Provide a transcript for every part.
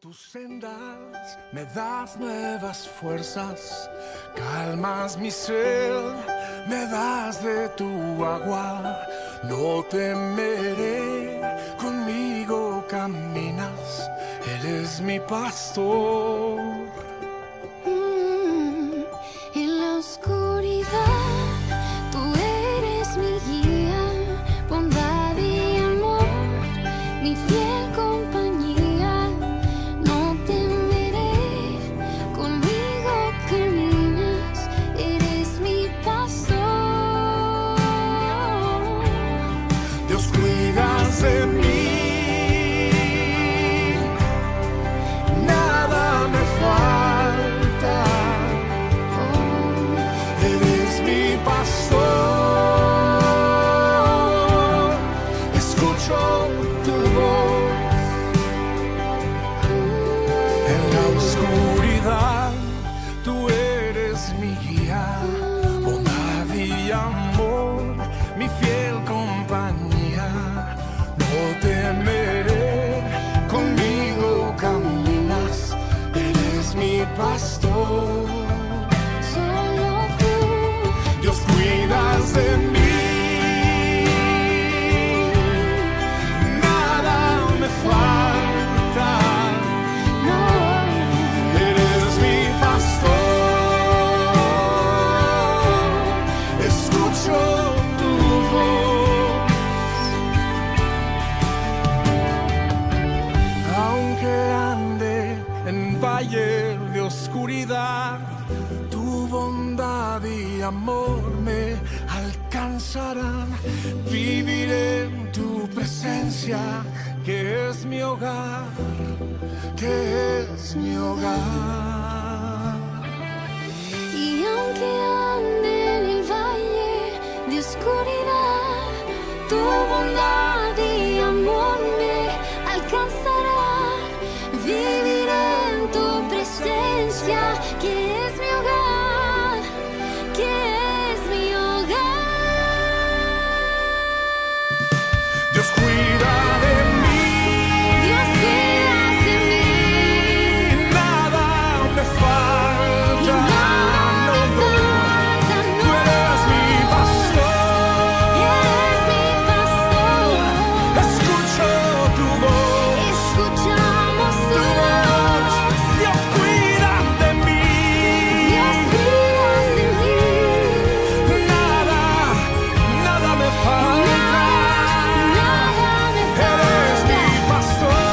Tus sendas me das nuevas fuerzas, calmas mi sed, me das de tu agua, no temeré, conmigo caminas, eres mi pastor. En la oscuridad, tú eres mi guía, bondad y amor, mi fiel compañía. No temeré, conmigo caminas, eres mi pastor. Dios, cuidas de mí. Pastor, Solo tú, Dios, cuidas de mí, nada me falta, no, eres mi pastor, escucho tu voz, aunque ande en valle de oscuridad, tu bondad y amor me alcanzarán. Viviré en tu presencia, que es mi hogar, que es mi hogar. y aunque ande en el valle de oscuridad, tu bondad y amor me alcanzará. Viviré en tu presencia, que es mi hogar, que es mi hogar. Dios, cuida de mí, Dios, cuidas de mí, nada me falta, y nada me falta, tú eres mi pastor, eres mi pastor. escucho tu voz. Escuchamos tu voz, Dios, cuida de mí, Dios, cuidas de mí, nada me falta, nada me eres falta, mi pastor,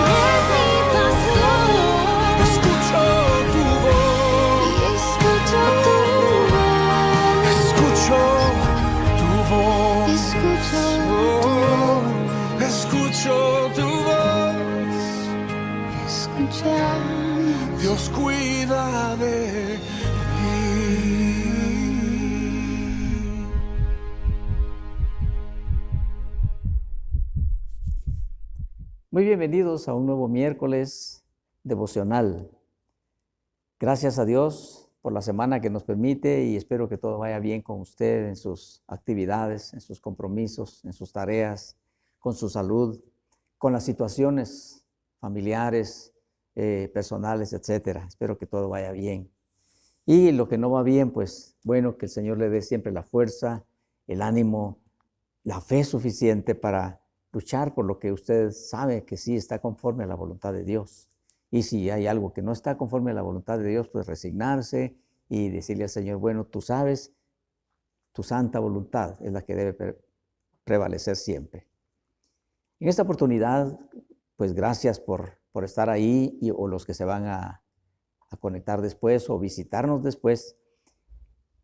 eres mi pastor, escucho tu voz, y escucho tu voz, escucho tu voz, escucho tu voz, escucho tu voz, escuchamos. Dios, cuida de mí. Muy bienvenidos a un nuevo miércoles devocional. Gracias a Dios por la semana que nos permite y espero que todo vaya bien con usted en sus actividades, en sus compromisos, en sus tareas, con su salud, con las situaciones familiares, personales, etcétera. Espero que todo vaya bien. Y lo que no va bien, pues bueno, que el Señor le dé siempre la fuerza, el ánimo, la fe suficiente para luchar por lo que usted sabe que sí está conforme a la voluntad de Dios. Y si hay algo que no está conforme a la voluntad de Dios, pues resignarse y decirle al Señor, bueno, tú sabes, tu santa voluntad es la que debe prevalecer siempre. En esta oportunidad, pues gracias por estar ahí o los que se van a conectar después o visitarnos después.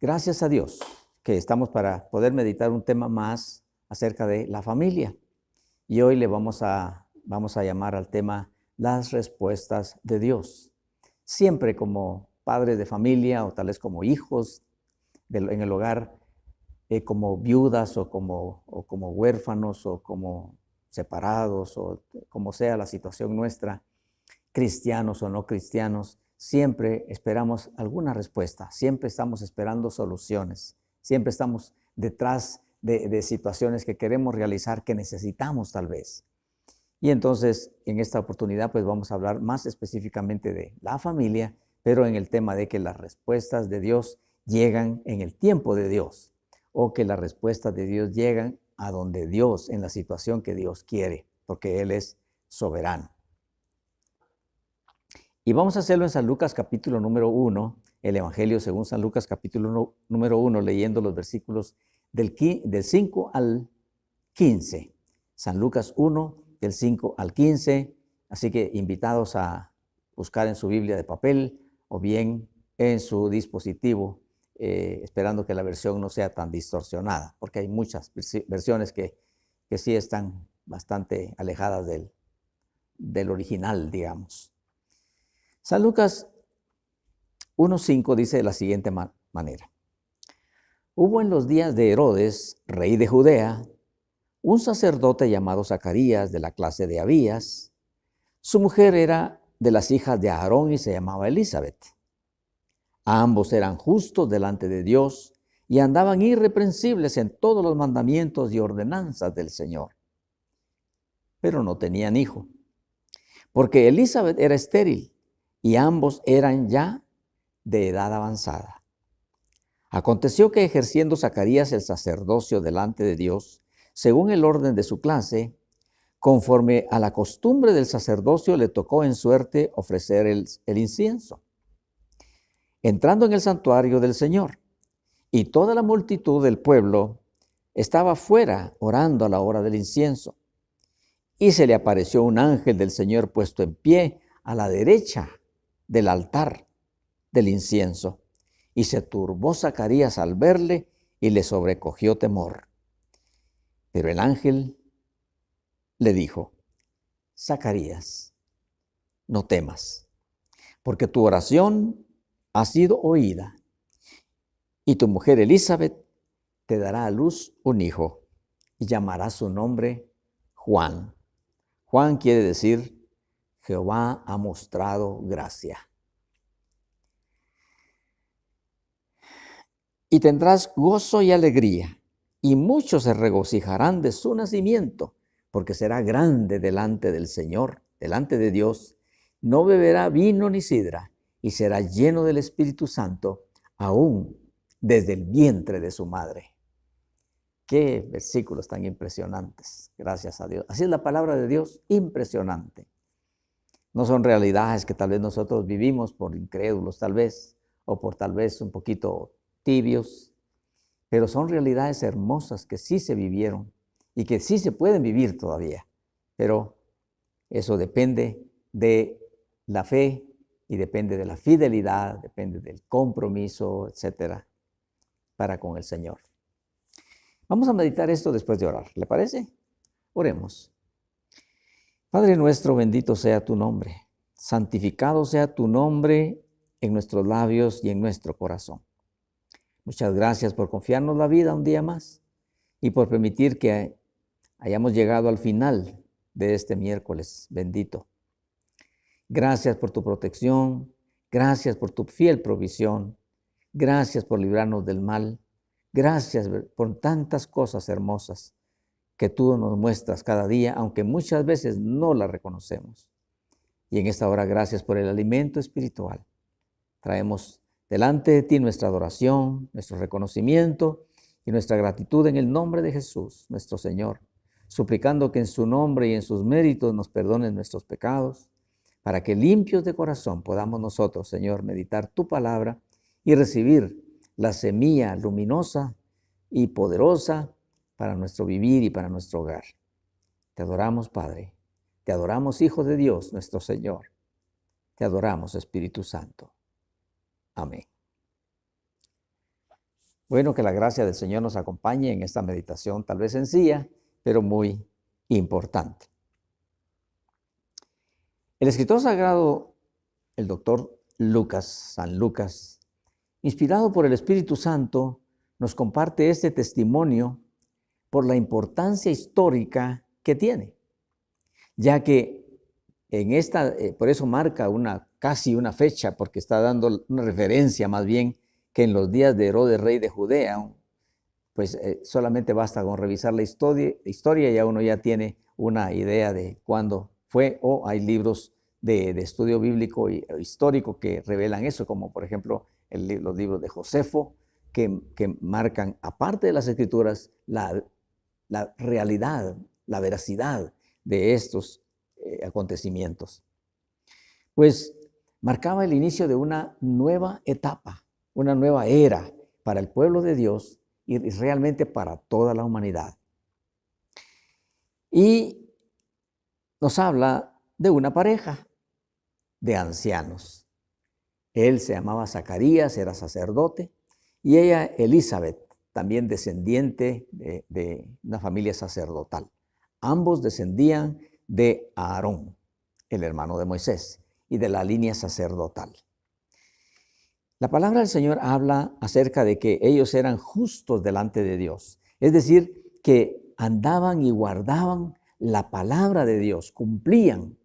Gracias a Dios que estamos para poder meditar un tema más acerca de la familia. Y hoy le vamos a llamar al tema las respuestas de Dios. Siempre como padres de familia o tal vez como hijos en el hogar, como viudas o como huérfanos o como separados o como sea la situación nuestra, cristianos o no cristianos, siempre esperamos alguna respuesta, siempre estamos esperando soluciones, siempre estamos detrás de situaciones que queremos realizar, que necesitamos tal vez. Y entonces, en esta oportunidad, pues vamos a hablar más específicamente de la familia, pero en el tema de que las respuestas de Dios llegan en el tiempo de Dios, o que las respuestas de Dios llegan a donde Dios, en la situación que Dios quiere, porque Él es soberano. Y vamos a hacerlo en San Lucas capítulo número 1, el Evangelio según San Lucas capítulo número 1, leyendo los versículos del 5 al 15. San Lucas 1, del 5 al 15. Así que invitados a buscar en su Biblia de papel o bien en su dispositivo, esperando que la versión no sea tan distorsionada, porque hay muchas versiones que sí están bastante alejadas del original, digamos. San Lucas 1:5 dice de la siguiente manera. Hubo en los días de Herodes, rey de Judea, un sacerdote llamado Zacarías de la clase de Abías. Su mujer era de las hijas de Aarón y se llamaba Elizabeth. Ambos eran justos delante de Dios y andaban irreprensibles en todos los mandamientos y ordenanzas del Señor. Pero no tenían hijo, porque Elizabeth era estéril y ambos eran ya de edad avanzada. Aconteció que ejerciendo Zacarías el sacerdocio delante de Dios, según el orden de su clase, conforme a la costumbre del sacerdocio, le tocó en suerte ofrecer el incienso. Entrando en el santuario del Señor, y toda la multitud del pueblo estaba fuera orando a la hora del incienso, y se le apareció un ángel del Señor puesto en pie a la derecha del altar del incienso, y se turbó Zacarías al verle y le sobrecogió temor. Pero el ángel le dijo: Zacarías, no temas, porque tu oración ha sido oída, y tu mujer Elizabeth te dará a luz un hijo, y llamará su nombre Juan. Juan quiere decir Jehová ha mostrado gracia. Y tendrás gozo y alegría, y muchos se regocijarán de su nacimiento, porque será grande delante del Señor, delante de Dios. No beberá vino ni sidra, y será lleno del Espíritu Santo, aún desde el vientre de su madre. Qué versículos tan impresionantes, gracias a Dios. Así es la palabra de Dios, impresionante. No son realidades que tal vez nosotros vivimos por incrédulos, tal vez, o por tal vez un poquito tibios, pero son realidades hermosas que sí se vivieron y que sí se pueden vivir todavía. Pero eso depende de la fe y depende de la fidelidad, depende del compromiso, etcétera, para con el Señor. Vamos a meditar esto después de orar, ¿le parece? Oremos. Padre nuestro, bendito sea tu nombre. Santificado sea tu nombre en nuestros labios y en nuestro corazón. Muchas gracias por confiarnos la vida un día más y por permitir que hayamos llegado al final de este miércoles bendito. Gracias por tu protección, gracias por tu fiel provisión, gracias por librarnos del mal, gracias por tantas cosas hermosas que tú nos muestras cada día, aunque muchas veces no las reconocemos. Y en esta hora, gracias por el alimento espiritual. Traemos delante de ti nuestra adoración, nuestro reconocimiento y nuestra gratitud en el nombre de Jesús, nuestro Señor, suplicando que en su nombre y en sus méritos nos perdonen nuestros pecados, para que limpios de corazón podamos nosotros, Señor, meditar tu palabra y recibir la semilla luminosa y poderosa para nuestro vivir y para nuestro hogar. Te adoramos, Padre. Te adoramos, Hijo de Dios, nuestro Señor. Te adoramos, Espíritu Santo. Amén. Bueno, que la gracia del Señor nos acompañe en esta meditación, tal vez sencilla, pero muy importante. El escritor sagrado, el doctor Lucas, San Lucas, inspirado por el Espíritu Santo, nos comparte este testimonio por la importancia histórica que tiene, ya que en por eso marca casi una fecha, porque está dando una referencia más bien que en los días de Herodes, rey de Judea, pues solamente basta con revisar la historia y ya uno ya tiene una idea de cuándo fue, o hay libros de estudio bíblico e histórico que revelan eso, como por ejemplo los libros de Josefo, que marcan, aparte de las escrituras, la realidad, la veracidad de estos acontecimientos. Pues marcaba el inicio de una nueva etapa, una nueva era para el pueblo de Dios y realmente para toda la humanidad. Y nos habla de una pareja de ancianos. Él se llamaba Zacarías, era sacerdote, y ella Elizabeth, también descendiente de una familia sacerdotal. Ambos descendían de Aarón, el hermano de Moisés, y de la línea sacerdotal. La palabra del Señor habla acerca de que ellos eran justos delante de Dios, es decir, que andaban y guardaban la palabra de Dios, cumplían,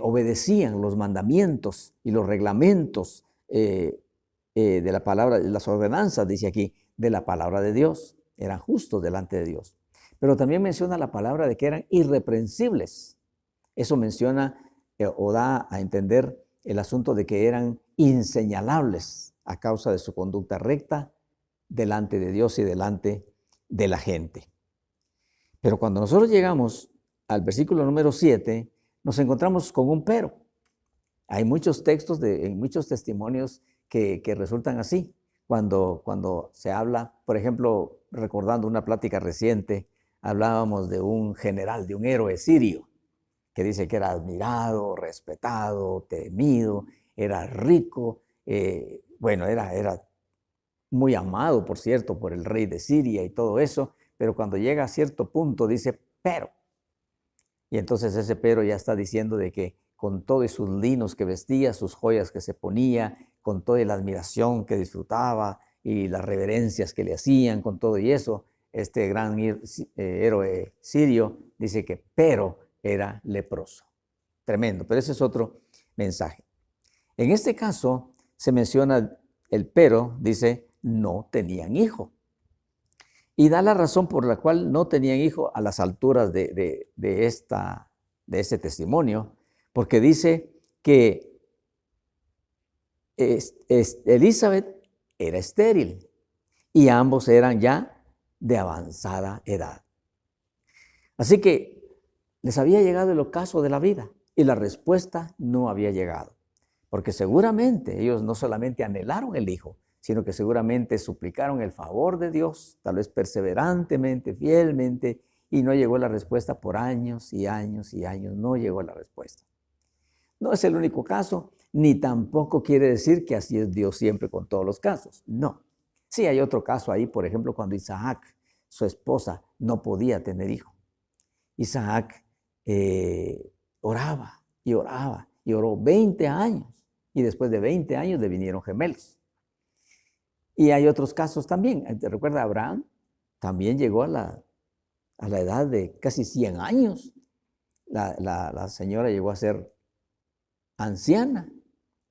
obedecían los mandamientos y los reglamentos de la palabra, las ordenanzas, dice aquí, de la palabra de Dios. Eran justos delante de Dios. Pero también menciona la palabra de que eran irreprensibles. Eso menciona o da a entender el asunto de que eran inseñalables a causa de su conducta recta delante de Dios y delante de la gente. Pero cuando nosotros llegamos al versículo número 7, nos encontramos con un pero. Hay muchos textos, muchos testimonios que resultan así. Cuando se habla, por ejemplo, recordando una plática reciente, hablábamos de un general, de un héroe sirio, que dice que era admirado, respetado, temido, era rico, era muy amado, por cierto, por el rey de Siria y todo eso, pero cuando llega a cierto punto dice, pero. Y entonces ese pero ya está diciendo de que con todos sus linos que vestía, sus joyas que se ponía, con toda la admiración que disfrutaba y las reverencias que le hacían, con todo y eso, este gran héroe sirio dice que pero era leproso. Tremendo, pero ese es otro mensaje. En este caso se menciona el pero, dice, no tenían hijo. Y da la razón por la cual no tenían hijo a las alturas de este testimonio, porque dice que Elizabeth era estéril y ambos eran ya de avanzada edad. Así que les había llegado el ocaso de la vida y la respuesta no había llegado, porque seguramente ellos no solamente anhelaron el hijo, sino que seguramente suplicaron el favor de Dios, tal vez perseverantemente, fielmente, y no llegó la respuesta por años y años y años, no llegó la respuesta. No es el único caso, ni tampoco quiere decir que así es Dios siempre con todos los casos, no. Sí hay otro caso ahí, por ejemplo, cuando Isaac, su esposa, no podía tener hijo. Isaac oraba y oraba y oró 20 años, y después de 20 años le vinieron gemelos. Y hay otros casos también. ¿Te recuerda Abraham? También llegó a la edad de casi 100 años. La señora llegó a ser anciana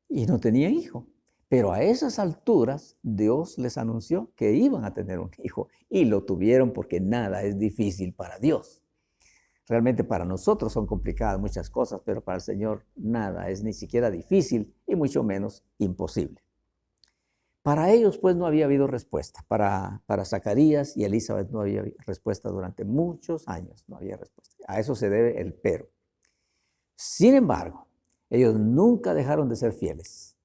y no tenía hijo. Pero a esas alturas Dios les anunció que iban a tener un hijo y lo tuvieron, porque nada es difícil para Dios. Realmente para nosotros son complicadas muchas cosas, pero para el Señor nada es ni siquiera difícil y mucho menos imposible. Para ellos, pues, no había habido respuesta. Para Zacarías y Elizabeth no había respuesta durante muchos años. No había respuesta. A eso se debe el pero. Sin embargo, ellos nunca dejaron de ser fieles.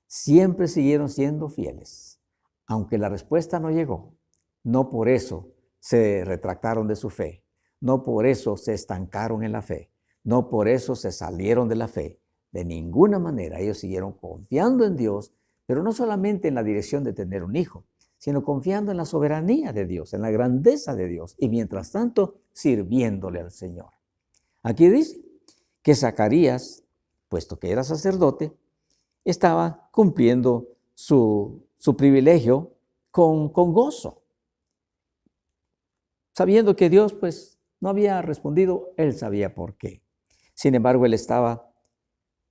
Siempre siguieron siendo fieles. Aunque la respuesta no llegó, no por eso se retractaron de su fe. No por eso se estancaron en la fe. No por eso se salieron de la fe. De ninguna manera ellos siguieron confiando en Dios, pero no solamente en la dirección de tener un hijo, sino confiando en la soberanía de Dios, en la grandeza de Dios, y mientras tanto sirviéndole al Señor. Aquí dice que Zacarías, puesto que era sacerdote, estaba cumpliendo su privilegio con gozo. Sabiendo que Dios, pues, no había respondido, él sabía por qué. Sin embargo, él estaba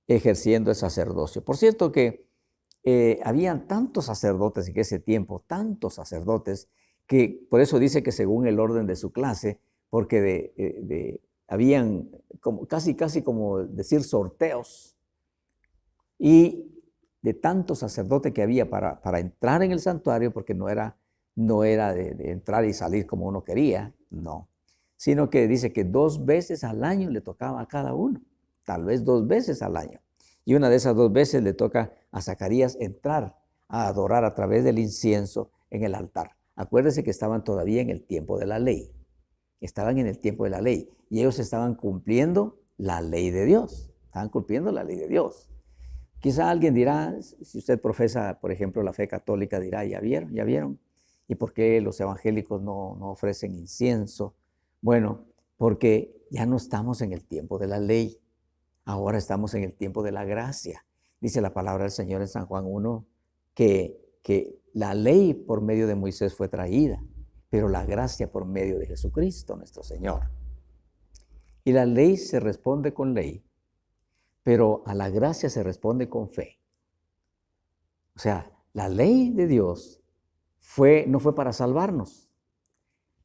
ejerciendo el sacerdocio. Por cierto que habían tantos sacerdotes en ese tiempo, tantos sacerdotes, que por eso dice que según el orden de su clase, porque habían como, casi como decir sorteos. Y de tanto sacerdote que había para entrar en el santuario, porque no era de entrar y salir como uno quería, no. Sino que dice que 2 veces al año le tocaba a cada uno, tal vez 2 veces al año. Y una de esas 2 veces le toca a Zacarías entrar a adorar a través del incienso en el altar. Acuérdense que estaban todavía en el tiempo de la ley. Estaban en el tiempo de la ley y ellos estaban cumpliendo la ley de Dios. Estaban cumpliendo la ley de Dios. Quizá alguien dirá, si usted profesa, por ejemplo, la fe católica, dirá, ¿ya vieron? ¿Ya vieron? ¿Y por qué los evangélicos no ofrecen incienso? Bueno, porque ya no estamos en el tiempo de la ley. Ahora estamos en el tiempo de la gracia. Dice la palabra del Señor en San Juan 1 que la ley por medio de Moisés fue traída, pero la gracia por medio de Jesucristo, nuestro Señor. Y la ley se responde con ley, pero a la gracia se responde con fe. O sea, la ley de Dios no fue para salvarnos.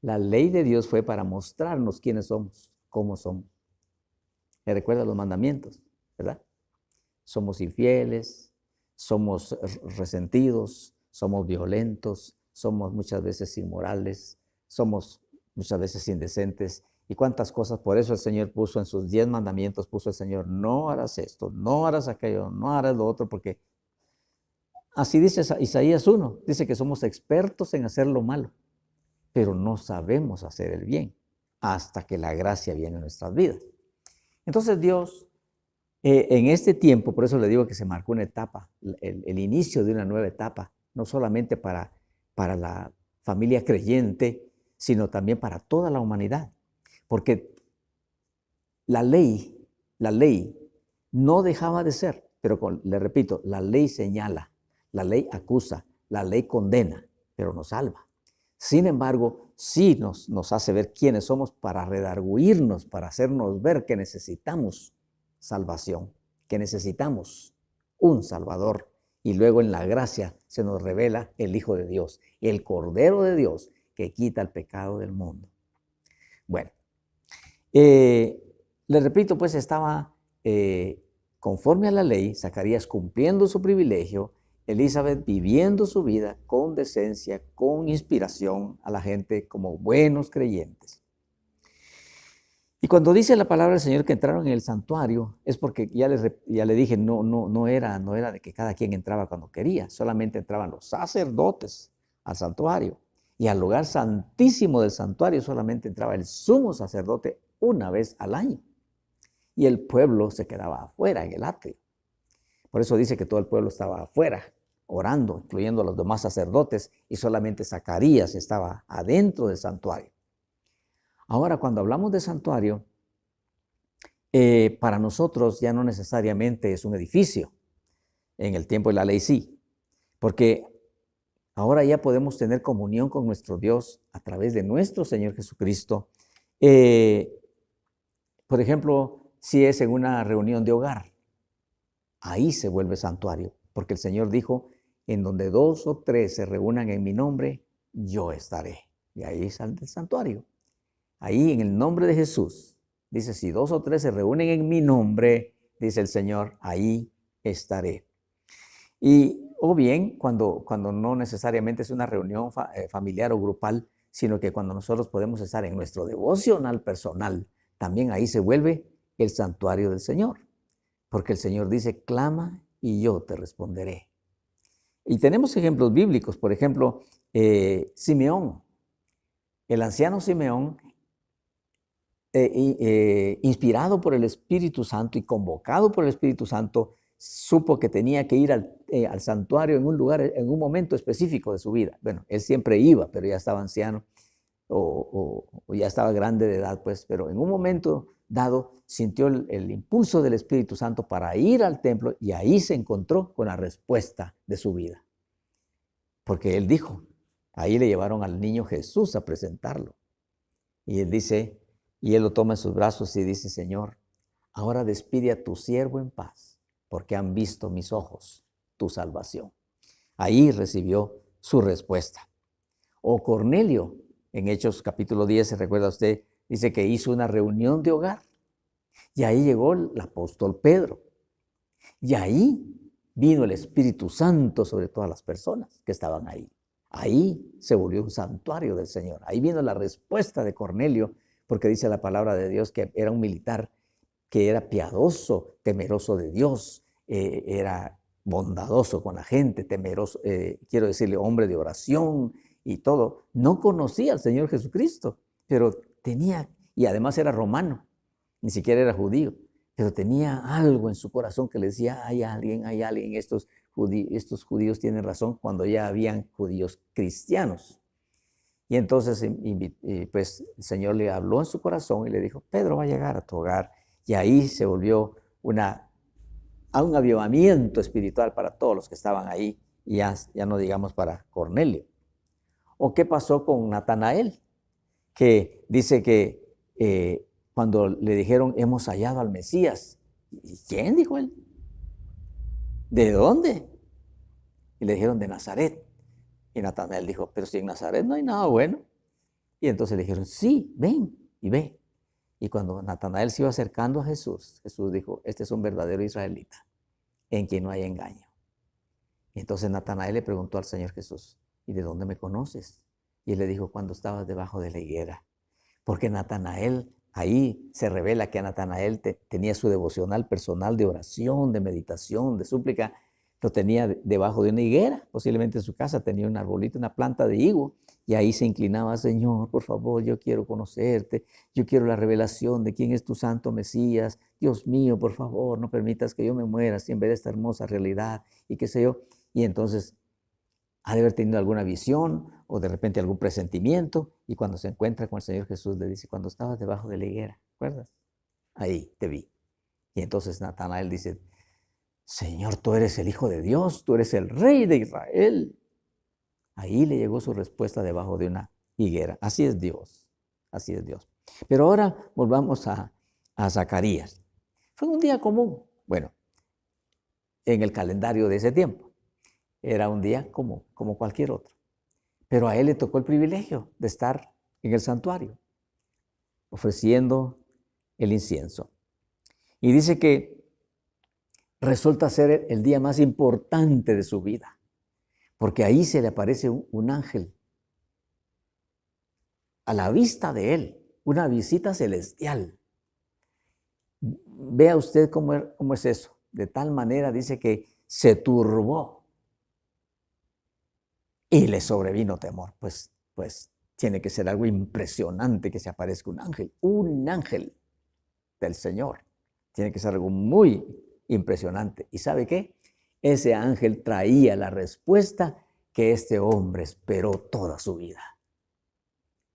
La ley de Dios fue para mostrarnos quiénes somos, cómo somos. ¿Me recuerda los mandamientos? ¿Verdad? Somos infieles, somos resentidos, somos violentos, somos muchas veces inmorales, somos muchas veces indecentes. Y cuántas cosas, por eso el Señor puso en sus 10 mandamientos, puso el Señor, no harás esto, no harás aquello, no harás lo otro, porque así dice Isaías 1, dice que somos expertos en hacer lo malo, pero no sabemos hacer el bien hasta que la gracia viene en nuestras vidas. Entonces Dios, en este tiempo, por eso le digo que se marcó una etapa, el inicio de una nueva etapa, no solamente para la familia creyente, sino también para toda la humanidad. Porque la ley no dejaba de ser, pero le repito, la ley señala, la ley acusa, la ley condena, pero nos salva. Sin embargo, sí nos hace ver quiénes somos para redarguirnos, para hacernos ver que necesitamos salvación, que necesitamos un Salvador. Y luego en la gracia se nos revela el Hijo de Dios, el Cordero de Dios que quita el pecado del mundo. Bueno, le repito, pues estaba conforme a la ley, Zacarías cumpliendo su privilegio, Elizabeth viviendo su vida con decencia, con inspiración a la gente como buenos creyentes. Y cuando dice la palabra del Señor que entraron en el santuario, es porque ya le dije, no era de que cada quien entraba cuando quería, solamente entraban los sacerdotes al santuario. Y al lugar santísimo del santuario solamente entraba el sumo sacerdote una vez al año. Y el pueblo se quedaba afuera en el atrio. Por eso dice que todo el pueblo estaba afuera, orando, incluyendo a los demás sacerdotes, y solamente Zacarías estaba adentro del santuario. Ahora, cuando hablamos de santuario, para nosotros ya no necesariamente es un edificio. En el tiempo de la ley sí, porque ahora ya podemos tener comunión con nuestro Dios a través de nuestro Señor Jesucristo. Por ejemplo, si es en una reunión de hogar, ahí se vuelve santuario, porque el Señor dijo, en donde 2 o 3 se reúnan en mi nombre, yo estaré. Y ahí es el santuario. Ahí en el nombre de Jesús, dice, si 2 o 3 se reúnen en mi nombre, dice el Señor, ahí estaré. O bien, cuando no necesariamente es una reunión familiar o grupal, sino que cuando nosotros podemos estar en nuestro devocional personal, también ahí se vuelve el santuario del Señor. Porque el Señor dice, clama y yo te responderé. Y tenemos ejemplos bíblicos, por ejemplo, Simeón. El anciano Simeón, inspirado por el Espíritu Santo y convocado por el Espíritu Santo, supo que tenía que ir al santuario en un lugar, en un momento específico de su vida. Bueno, él siempre iba, pero ya estaba anciano o ya estaba grande de edad, pues, pero en un momento dado sintió el impulso del Espíritu Santo para ir al templo y ahí se encontró con la respuesta de su vida. Porque él dijo, ahí le llevaron al niño Jesús a presentarlo. Y él dice, y él lo toma en sus brazos y dice, Señor, ahora despide a tu siervo en paz, porque han visto mis ojos tu salvación. Ahí recibió su respuesta. O Cornelio, en Hechos capítulo 10, se recuerda usted, dice que hizo una reunión de hogar. Y ahí llegó el apóstol Pedro. Y ahí vino el Espíritu Santo sobre todas las personas que estaban ahí. Ahí se volvió un santuario del Señor. Ahí vino la respuesta de Cornelio, porque dice la palabra de Dios que era un militar que era piadoso, temeroso de Dios, era bondadoso con la gente, temeroso, quiero decirle, hombre de oración y todo. No conocía al Señor Jesucristo, pero tenía, y además era romano, ni siquiera era judío, pero tenía algo en su corazón que le decía, hay alguien, estos judíos tienen razón, cuando ya habían judíos cristianos. Y entonces pues el Señor le habló en su corazón y le dijo, Pedro va a llegar a tu hogar. Y ahí se volvió un avivamiento espiritual para todos los que estaban ahí, y ya no digamos para Cornelio. ¿O qué pasó con Natanael? Que dice que cuando le dijeron, hemos hallado al Mesías. ¿Y quién? Dijo él. ¿De dónde? Y le dijeron, de Nazaret. Y Natanael dijo, pero si en Nazaret no hay nada bueno. Y entonces le dijeron, sí, ven y ve. Y cuando Natanael se iba acercando a Jesús, Jesús dijo, este es un verdadero israelita, en quien no hay engaño. Y entonces Natanael le preguntó al Señor Jesús, ¿y de dónde me conoces? Y él le dijo, cuando estabas debajo de la higuera. Porque Natanael, ahí se revela que Natanael tenía su devocional personal de oración, de meditación, de súplica. Lo tenía debajo de una higuera, posiblemente en su casa tenía un arbolito, una planta de higo, y ahí se inclinaba, Señor, por favor, yo quiero conocerte, yo quiero la revelación de quién es tu santo Mesías, Dios mío, por favor, no permitas que yo me muera sin ver esta hermosa realidad, y qué sé yo. Y entonces ha de haber tenido alguna visión, o de repente algún presentimiento, y cuando se encuentra con el Señor Jesús, le dice, cuando estabas debajo de la higuera, ¿recuerdas? Ahí te vi. Y entonces Natanael dice, Señor, tú eres el Hijo de Dios, tú eres el Rey de Israel. Ahí le llegó su respuesta debajo de una higuera. Así es Dios, así es Dios. Pero ahora volvamos a Zacarías. Fue un día común, bueno, en el calendario de ese tiempo. Era un día como cualquier otro. Pero a él le tocó el privilegio de estar en el santuario, ofreciendo el incienso. Y dice que resulta ser el día más importante de su vida, porque ahí se le aparece un ángel a la vista de él, una visita celestial. Vea usted cómo es eso. De tal manera dice que se turbó y le sobrevino temor. Pues tiene que ser algo impresionante que se aparezca un ángel del Señor. Tiene que ser algo muy impresionante. ¿Y sabe qué? Ese ángel traía la respuesta que este hombre esperó toda su vida.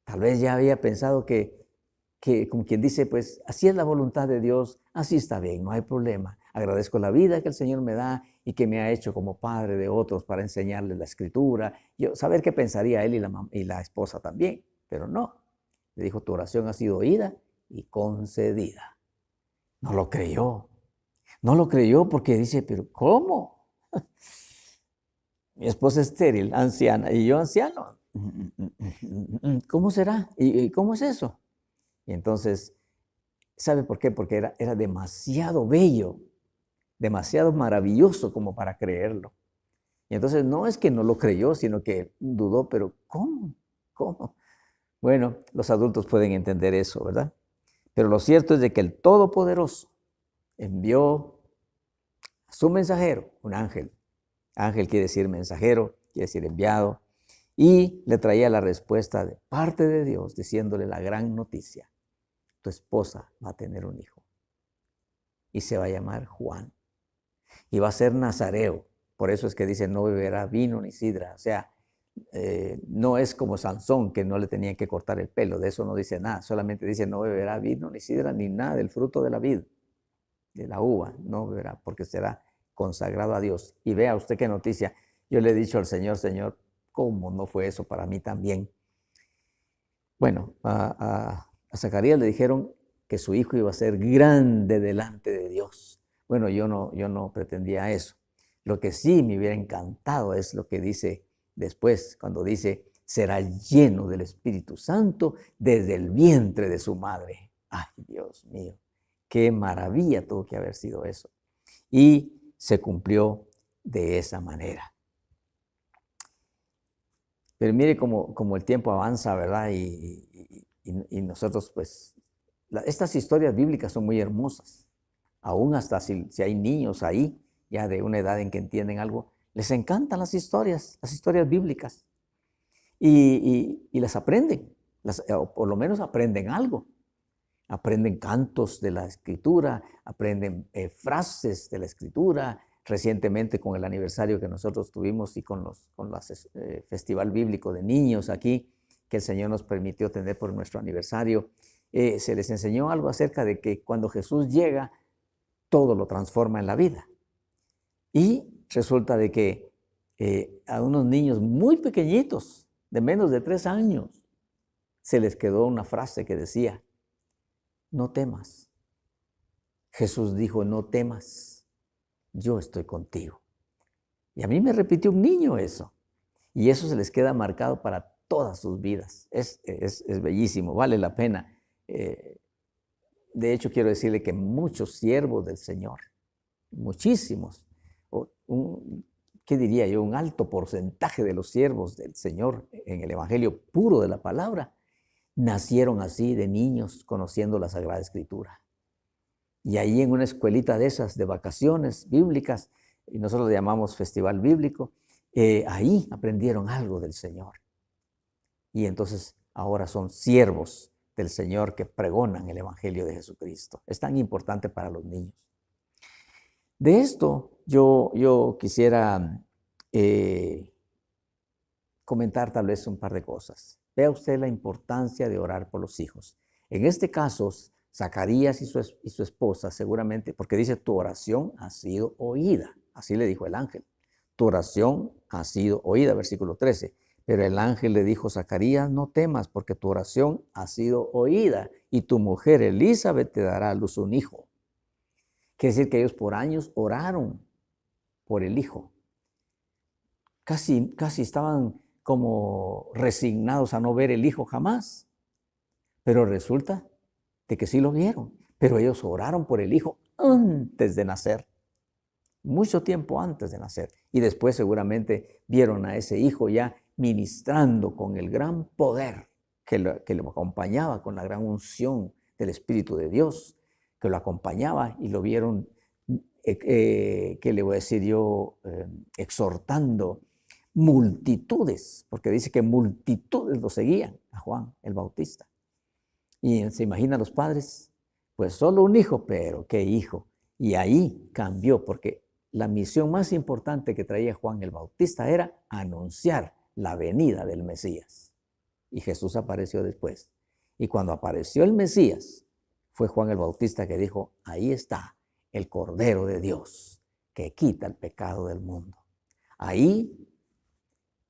Tal vez ya había pensado que como quien dice, pues así es la voluntad de Dios, así está bien, no hay problema. Agradezco la vida que el Señor me da y que me ha hecho como padre de otros para enseñarles la Escritura. Yo saber qué pensaría él y la esposa también, pero no. Le dijo, tu oración ha sido oída y concedida. No lo creyó. No lo creyó porque dice, pero ¿cómo? Mi esposa es estéril, anciana, y yo anciano. ¿Cómo será? ¿Y cómo es eso? Y entonces, ¿sabe por qué? Porque era demasiado bello, demasiado maravilloso como para creerlo. Y entonces no es que no lo creyó, sino que dudó, pero ¿cómo? ¿Cómo? Bueno, los adultos pueden entender eso, ¿verdad? Pero lo cierto es de que el Todopoderoso envió a su mensajero, un ángel. Ángel quiere decir mensajero, quiere decir enviado, y le traía la respuesta de parte de Dios, diciéndole la gran noticia. Tu esposa va a tener un hijo y se va a llamar Juan y va a ser nazareo. Por eso es que dice no beberá vino ni sidra. O sea, no es como Sansón, que no le tenían que cortar el pelo. De eso no dice nada. Solamente dice no beberá vino ni sidra ni nada del fruto de la vid, de la uva. No beberá porque será consagrado a Dios. Y vea usted qué noticia. Yo le he dicho al Señor, Señor, ¿cómo no fue eso para mí también? Bueno, a Zacarías le dijeron que su hijo iba a ser grande delante de Dios. Bueno, yo no pretendía eso. Lo que sí me hubiera encantado es lo que dice después, cuando dice será lleno del Espíritu Santo desde el vientre de su madre. Ay, Dios mío, qué maravilla tuvo que haber sido eso. Y se cumplió de esa manera. Pero mire cómo el tiempo avanza, ¿verdad? Y nosotros, pues, estas historias bíblicas son muy hermosas. Aún hasta si hay niños ahí, ya de una edad en que entienden algo, les encantan las historias bíblicas. Y las aprenden, o por lo menos aprenden algo. Aprenden cantos de la Escritura, aprenden frases de la Escritura. Recientemente, con el aniversario que nosotros tuvimos y con el Festival Bíblico de Niños aquí, que el Señor nos permitió tener por nuestro aniversario, se les enseñó algo acerca de que cuando Jesús llega, todo lo transforma en la vida. Y resulta de que a unos niños muy pequeñitos, de menos de 3 años, se les quedó una frase que decía: no temas. Jesús dijo: no temas, yo estoy contigo. Y a mí me repitió un niño eso. Y eso se les queda marcado para todas sus vidas. Es bellísimo, vale la pena. De hecho, quiero decirle que muchos siervos del Señor, muchísimos, ¿qué diría yo? Un alto porcentaje de los siervos del Señor en el Evangelio puro de la palabra, nacieron así de niños conociendo la Sagrada Escritura. Y ahí en una escuelita de esas de vacaciones bíblicas, y nosotros le llamamos Festival Bíblico, ahí aprendieron algo del Señor. Y entonces ahora son siervos del Señor que pregonan el Evangelio de Jesucristo. Es tan importante para los niños. De esto yo quisiera comentar tal vez un par de cosas. Vea usted la importancia de orar por los hijos. En este caso, Zacarías y su esposa seguramente, porque dice: tu oración ha sido oída. Así le dijo el ángel. Tu oración ha sido oída, versículo 13. Pero el ángel le dijo: Zacarías, no temas, porque tu oración ha sido oída, y tu mujer Elizabeth te dará a luz un hijo. Quiere decir que ellos por años oraron por el hijo. Casi estaban como resignados a no ver el hijo jamás. Pero resulta de que sí lo vieron. Pero ellos oraron por el hijo antes de nacer. Mucho tiempo antes de nacer. Y después seguramente vieron a ese hijo ya ministrando con el gran poder que lo acompañaba, con la gran unción del Espíritu de Dios, que lo acompañaba, y lo vieron, ¿qué le voy a decir yo? Exhortando multitudes, porque dice que multitudes lo seguían a Juan el Bautista. Y se imaginan los padres, pues solo un hijo, pero qué hijo. Y ahí cambió, porque la misión más importante que traía Juan el Bautista era anunciar la venida del Mesías. Y Jesús apareció después. Y cuando apareció el Mesías, fue Juan el Bautista que dijo: ahí está el Cordero de Dios que quita el pecado del mundo. Ahí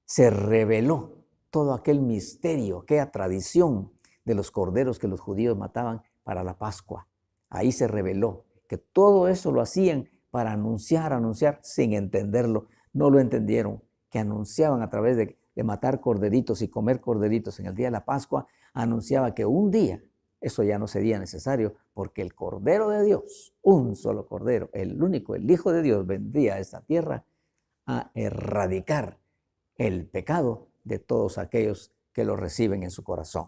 se reveló todo aquel misterio, aquella tradición de los corderos que los judíos mataban para la Pascua. Ahí se reveló que todo eso lo hacían para anunciar sin entenderlo. No lo entendieron, que anunciaban a través de matar corderitos y comer corderitos en el día de la Pascua, anunciaba que un día eso ya no sería necesario, porque el Cordero de Dios, un solo Cordero, el único, el Hijo de Dios, vendría a esta tierra a erradicar el pecado de todos aquellos que lo reciben en su corazón.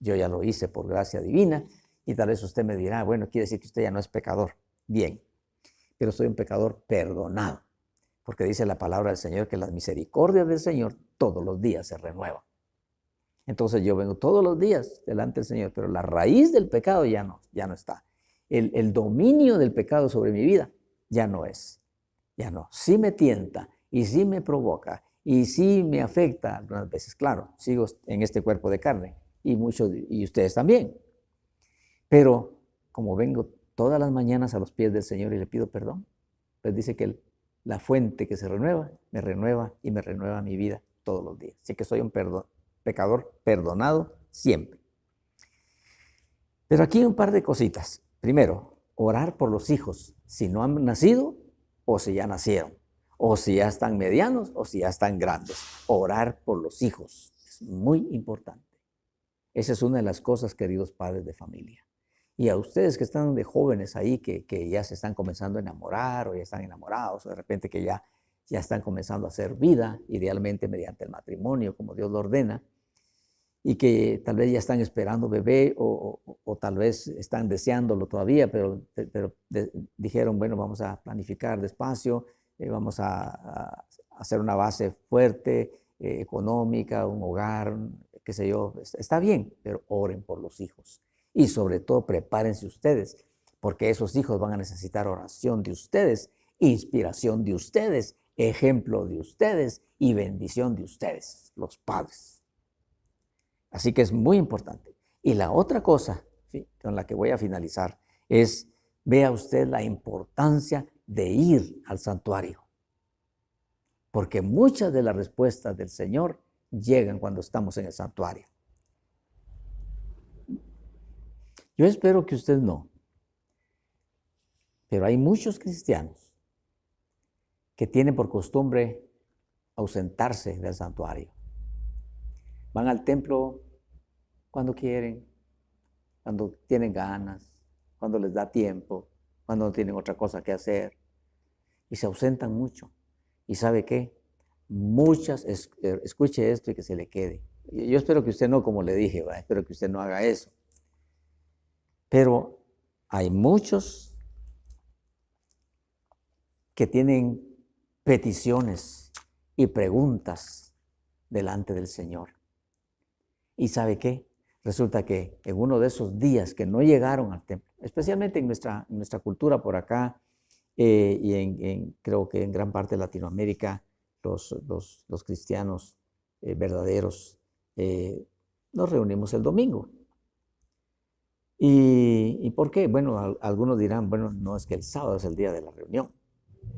Yo ya lo hice por gracia divina, y tal vez usted me dirá: bueno, quiere decir que usted ya no es pecador. Bien, pero soy un pecador perdonado, porque dice la palabra del Señor que las misericordias del Señor todos los días se renuevan. Entonces yo vengo todos los días delante del Señor, pero la raíz del pecado ya no está. El dominio del pecado sobre mi vida ya no es. Ya no. Sí me tienta y sí me provoca y sí me afecta algunas veces. Claro, sigo en este cuerpo de carne y ustedes también. Pero como vengo todas las mañanas a los pies del Señor y le pido perdón, pues dice que la fuente que se renueva, me renueva y me renueva mi vida todos los días. Así que soy un pecador perdonado siempre. Pero aquí un par de cositas. Primero, orar por los hijos, si no han nacido o si ya nacieron, o si ya están medianos o si ya están grandes. Orar por los hijos es muy importante. Esa es una de las cosas, queridos padres de familia. Y a ustedes que están de jóvenes ahí, que ya se están comenzando a enamorar o ya están enamorados, o de repente que ya están comenzando a hacer vida, idealmente mediante el matrimonio, como Dios lo ordena, y que tal vez ya están esperando bebé o tal vez están deseándolo todavía, pero dijeron, bueno, vamos a planificar despacio, vamos a hacer una base fuerte, económica, un hogar, qué sé yo. Está bien, pero oren por los hijos. Y sobre todo prepárense ustedes, porque esos hijos van a necesitar oración de ustedes, inspiración de ustedes, ejemplo de ustedes y bendición de ustedes, los padres. Así que es muy importante. Y la otra cosa, ¿sí?, con la que voy a finalizar es, vea usted la importancia de ir al santuario. Porque muchas de las respuestas del Señor llegan cuando estamos en el santuario. Yo espero que usted no. Pero hay muchos cristianos que tienen por costumbre ausentarse del santuario. Van al templo cuando quieren, cuando tienen ganas, cuando les da tiempo, cuando no tienen otra cosa que hacer. Y se ausentan mucho. ¿Y sabe qué? Muchas, escuche esto y que se le quede. Yo espero que usted no, como le dije, espero que usted no haga eso. Pero hay muchos que tienen peticiones y preguntas delante del Señor. ¿Y sabe qué? Resulta que en uno de esos días que no llegaron al templo, especialmente en nuestra cultura por acá, y creo que en gran parte de Latinoamérica, los cristianos verdaderos nos reunimos el domingo. ¿Y por qué? Bueno, algunos dirán, bueno, no, es que el sábado es el día de la reunión.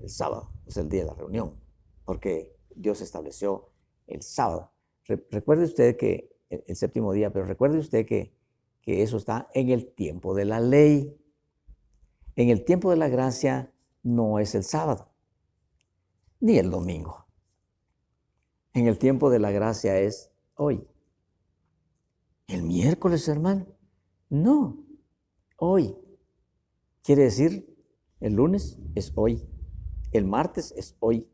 El sábado es el día de la reunión, porque Dios estableció el sábado. Recuerde usted que el séptimo día, pero recuerde usted que eso está en el tiempo de la ley. En el tiempo de la gracia no es el sábado, ni el domingo. En el tiempo de la gracia es hoy. ¿El miércoles, hermano? No, hoy. Quiere decir, el lunes es hoy, el martes es hoy,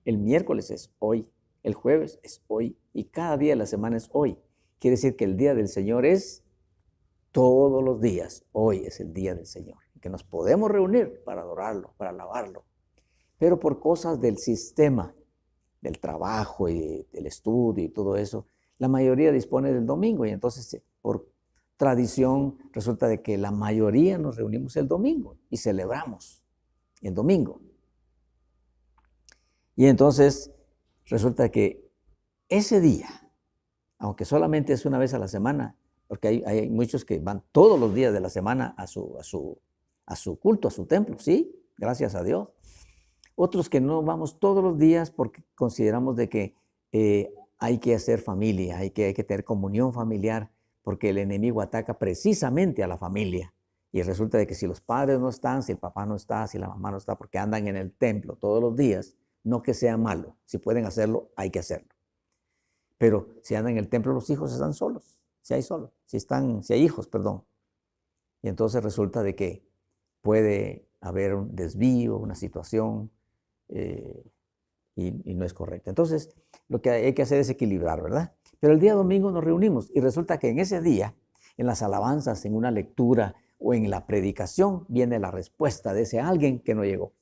el miércoles es hoy, el jueves es hoy y cada día de la semana es hoy. Quiere decir que el día del Señor es todos los días. Hoy es el día del Señor, que nos podemos reunir para adorarlo, para alabarlo. Pero por cosas del sistema, del trabajo y del estudio y todo eso, la mayoría dispone del domingo y entonces por tradición resulta de que la mayoría nos reunimos el domingo y celebramos el domingo. Y entonces resulta que ese día, aunque solamente es una vez a la semana, porque hay muchos que van todos los días de la semana a su culto, a su templo, sí, gracias a Dios. Otros que no vamos todos los días porque consideramos de que hay que hacer familia, hay que tener comunión familiar, porque el enemigo ataca precisamente a la familia. Y resulta de que si los padres no están, si el papá no está, si la mamá no está, porque andan en el templo todos los días, no que sea malo. Si pueden hacerlo, hay que hacerlo. Pero si andan en el templo, los hijos están solos. Si hay hijos, perdón. Y entonces resulta de que puede haber un desvío, una situación, y no es correcta. Entonces, lo que hay que hacer es equilibrar, ¿verdad? Pero el día domingo nos reunimos y resulta que en ese día, en las alabanzas, en una lectura o en la predicación, viene la respuesta de ese alguien que no llegó.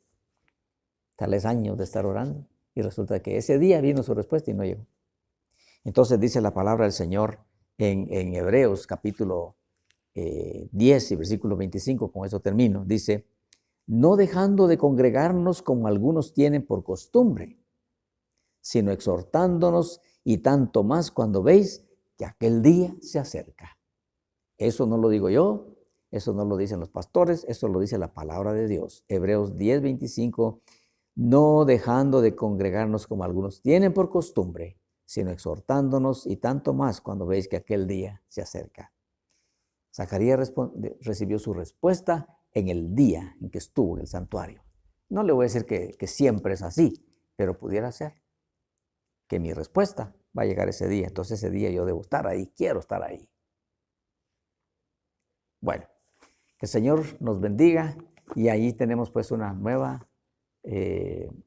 Tal vez años de estar orando y resulta que ese día vino su respuesta y no llegó. Entonces dice la palabra del Señor en Hebreos capítulo 10 y versículo 25, con eso termino, dice, no dejando de congregarnos como algunos tienen por costumbre, sino exhortándonos y tanto más cuando veis que aquel día se acerca. Eso no lo digo yo, eso no lo dicen los pastores, eso lo dice la palabra de Dios. Hebreos 10, 25, no dejando de congregarnos como algunos tienen por costumbre, sino exhortándonos y tanto más cuando veis que aquel día se acerca. Zacarías recibió su respuesta en el día en que estuvo en el santuario. No le voy a decir que siempre es así, pero pudiera ser que mi respuesta va a llegar ese día. Entonces ese día yo debo estar ahí, quiero estar ahí. Bueno, que el Señor nos bendiga y ahí tenemos pues una nueva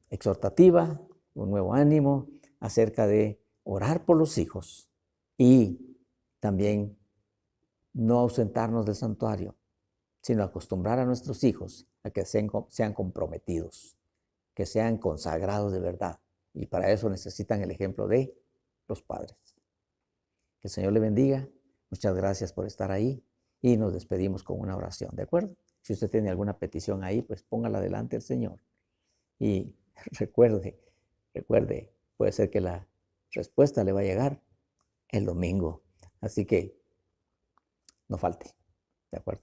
exhortativa, un nuevo ánimo acerca de orar por los hijos y también no ausentarnos del santuario, sino acostumbrar a nuestros hijos a que sean comprometidos, que sean consagrados de verdad. Y para eso necesitan el ejemplo de los padres. Que el Señor le bendiga. Muchas gracias por estar ahí y nos despedimos con una oración, ¿de acuerdo? Si usted tiene alguna petición ahí, pues póngala delante del Señor. Y recuerde, puede ser que la respuesta le va a llegar el domingo. Así que no falte, ¿de acuerdo?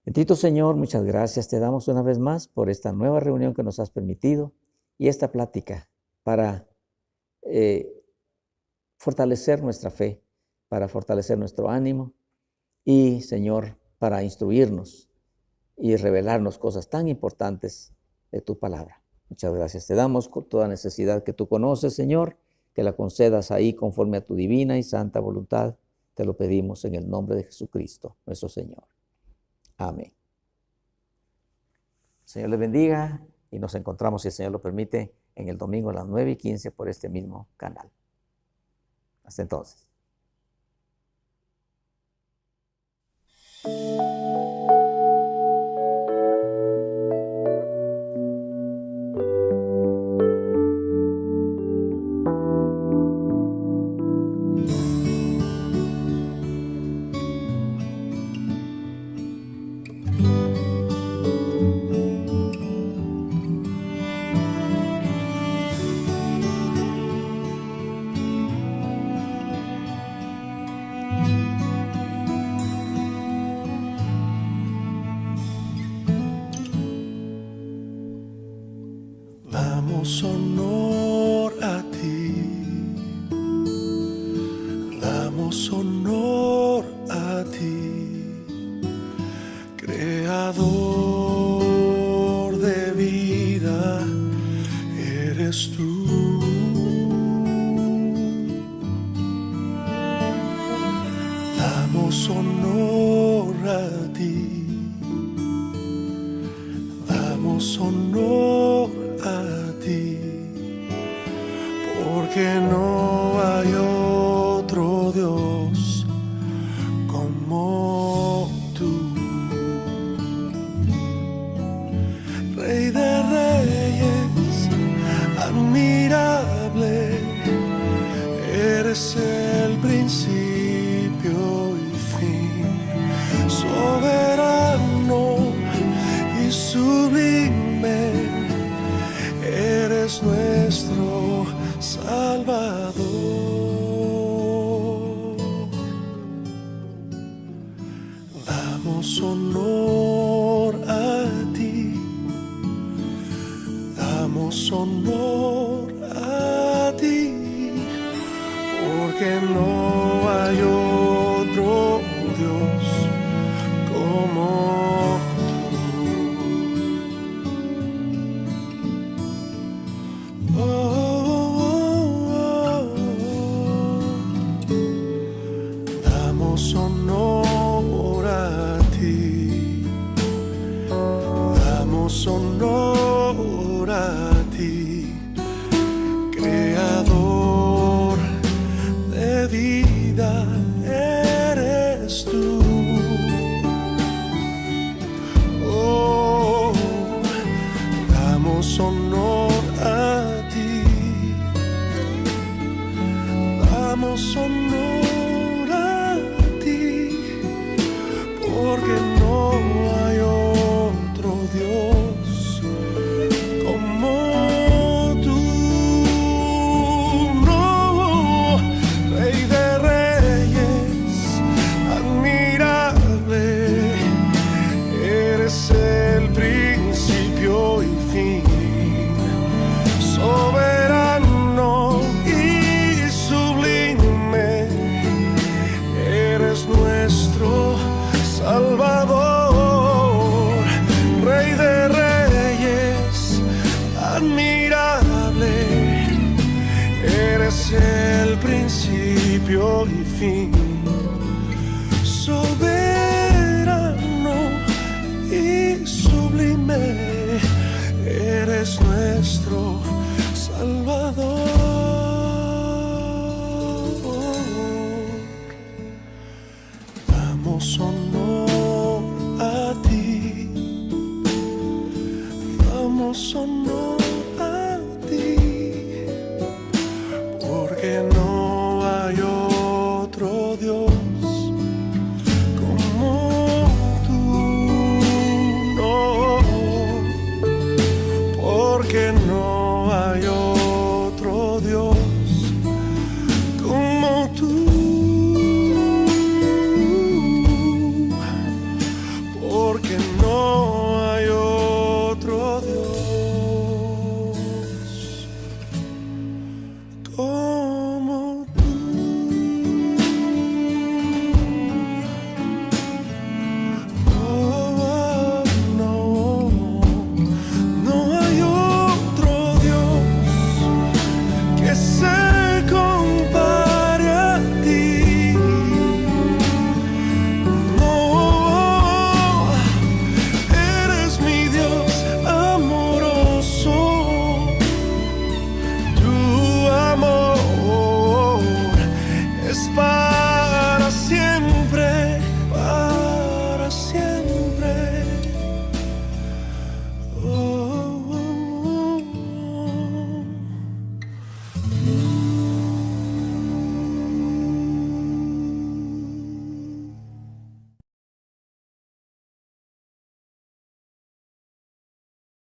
Bendito Señor, muchas gracias te damos una vez más por esta nueva reunión que nos has permitido y esta plática para fortalecer nuestra fe, para fortalecer nuestro ánimo y, Señor, para instruirnos y revelarnos cosas tan importantes de tu palabra. Muchas gracias te damos con toda necesidad que tú conoces, Señor, que la concedas ahí conforme a tu divina y santa voluntad. Te lo pedimos en el nombre de Jesucristo, nuestro Señor. Amén. El Señor les bendiga y nos encontramos, si el Señor lo permite, en el domingo a las 9:15 por este mismo canal. Hasta entonces. Damos honor a ti, damos honor a ti, creador de vida, eres tú. Damos honor a ti, damos honor a ti, porque no hay otro Dios como tú. Rey de reyes, admirable, eres el principio y fin, soberano y sublime, eres nuestro Salvador. Damos honor a ti, damos honor a ti, porque no hay otro Dios como tú. Damos honor a ti, damos honor a ti, creador de vida, eres tú. Oh, damos honor a ti, damos honor a ti, porque no hay otro Dios como tú. No, Rey de reyes, admirable, eres el principio y fin, soberano y sublime, principio y fin. Soberano y sublime, eres nuestro Salvador. Damos honor a ti, damos honor a ti, porque no hay otro Dios como tú, no, porque no hay otro